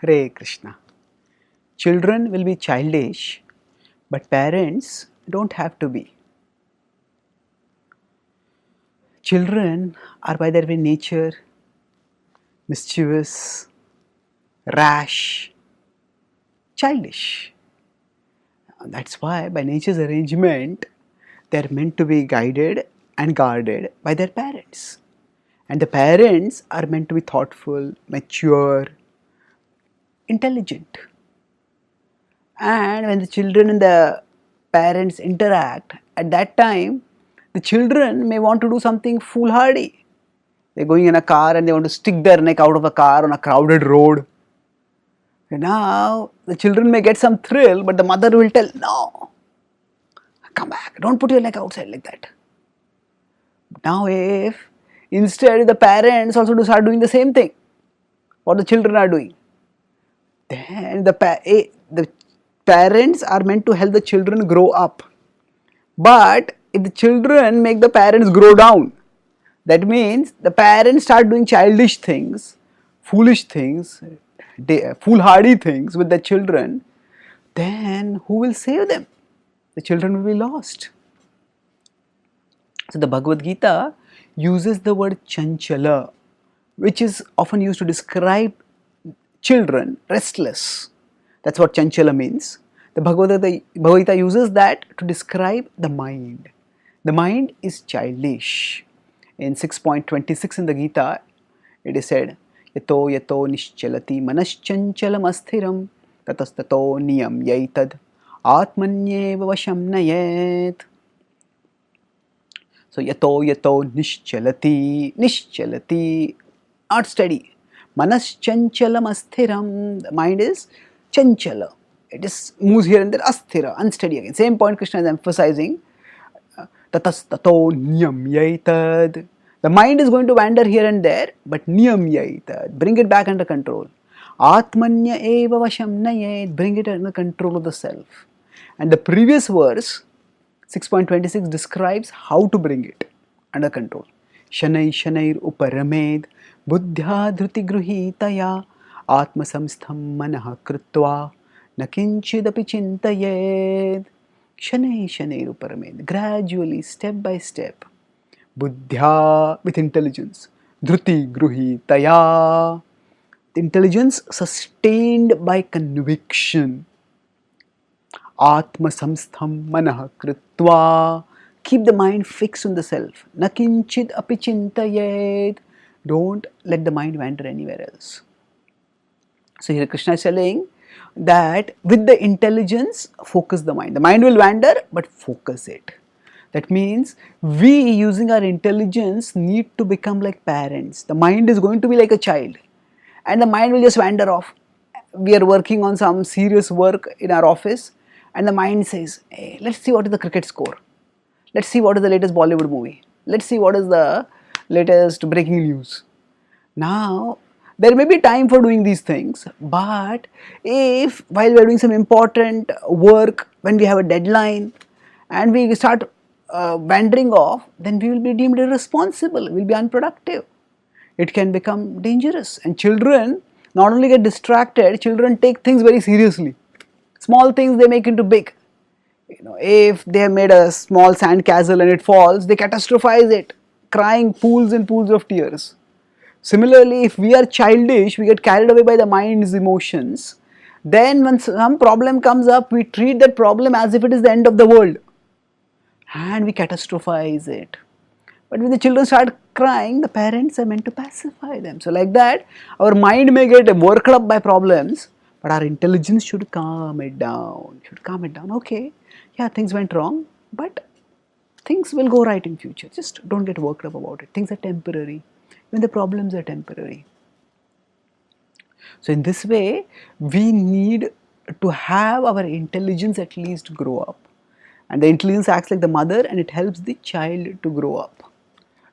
Hare Krishna. Children will be childish, but parents don't have to be. Children are by their very nature mischievous, rash, childish. That's why, by nature's arrangement, they are meant to be guided and guarded by their parents. And the parents are meant to be thoughtful, mature, intelligent. And when the children and the parents interact, at that time, the children may want to do something foolhardy. They're going in a car and they want to stick their neck out of a car on a crowded road. And now, the children may get some thrill, but the mother will tell, no, come back, don't put your neck outside like that. Now, if instead the parents also start doing the same thing, what the children are doing, then the parents are meant to help the children grow up. But if the children make the parents grow down, that means the parents start doing childish things, foolish things, foolhardy things with the children, then who will save them? The children will be lost. So the Bhagavad Gita uses the word chanchala, which is often used to describe children, restless. That's what chanchala means. The Bhagavad Gita uses that to describe the mind. The mind is childish. In 6.26 in the Gita, it is said, Yato yato nischalati manaschanchala asthiram tatastato niyam yaitad atmanyeva vasham nayet. So yato yato nischalati, not steady. Manaschanchala asthiram, the mind is chanchala. It is moves here and there, asthira, unsteady again. Same point Krishna is emphasizing. Tatastato niyam yaitad. The mind is going to wander here and there, but niyam yaitad. Bring it back under control. Atmanya eva vasham nayet. Bring it under control of the self. And the previous verse, 6.26, describes how to bring it under control. Shanai shanair uparamed buddhya dhruti gruhitaya atma samstham manah krutva nakinchidapi chintayed. Shanai shanair uparamed. Gradually, step by step. Buddhya, with intelligence. Dhruti gruhitaya. Intelligence sustained by conviction. Atma samstham manah krutva. Keep the mind fixed on the self. Nakinchid api chintayed. Don't let the mind wander anywhere else. So here Krishna is telling that with the intelligence, focus the mind. The mind will wander, but focus it. That means we, using our intelligence, need to become like parents. The mind is going to be like a child, and the mind will just wander off. We are working on some serious work in our office, and the mind says, hey, let's see what is the cricket score. Let's see what is the latest Bollywood movie. Let's see what is the latest breaking news. Now, there may be time for doing these things, but if while we are doing some important work, when we have a deadline, and we start wandering off, then we will be deemed irresponsible, we will be unproductive. It can become dangerous. And children not only get distracted, children take things very seriously. Small things they make into big. If they have made a small sand castle and it falls, they catastrophize it, crying pools and pools of tears. Similarly, if we are childish, we get carried away by the mind's emotions, then when some problem comes up, we treat that problem as if it is the end of the world. And we catastrophize it. But when the children start crying, the parents are meant to pacify them. So like that, our mind may get worked up by problems, but our intelligence should calm it down. Okay, yeah, things went wrong, but things will go right in future. Just don't get worked up about it. Things are temporary. Even the problems are temporary. So in this way, we need to have our intelligence at least grow up. And the intelligence acts like the mother and it helps the child to grow up,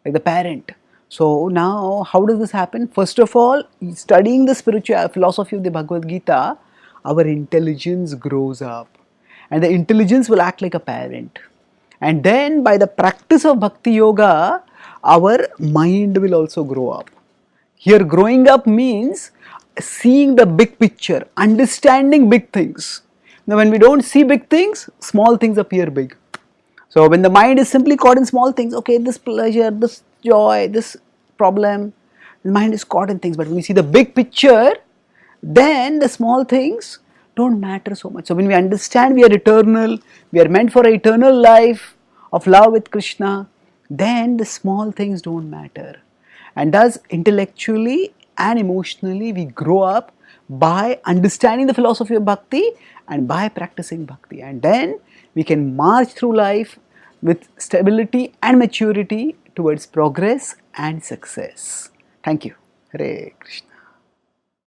like the parent. So now, how does this happen? First of all, studying the spiritual philosophy of the Bhagavad Gita, our intelligence grows up. And the intelligence will act like a parent. And then by the practice of Bhakti Yoga, our mind will also grow up. Here growing up means seeing the big picture, understanding big things. Now, when we don't see big things, small things appear big. So, when the mind is simply caught in small things, okay, this pleasure, this joy, this problem, the mind is caught in things. But when we see the big picture, then the small things don't matter so much. So, when we understand we are eternal, we are meant for an eternal life of love with Krishna, then the small things don't matter. And thus, intellectually and emotionally, we grow up by understanding the philosophy of bhakti and by practicing bhakti. And then we can march through life with stability and maturity towards progress and success. Thank you. Hare Krishna.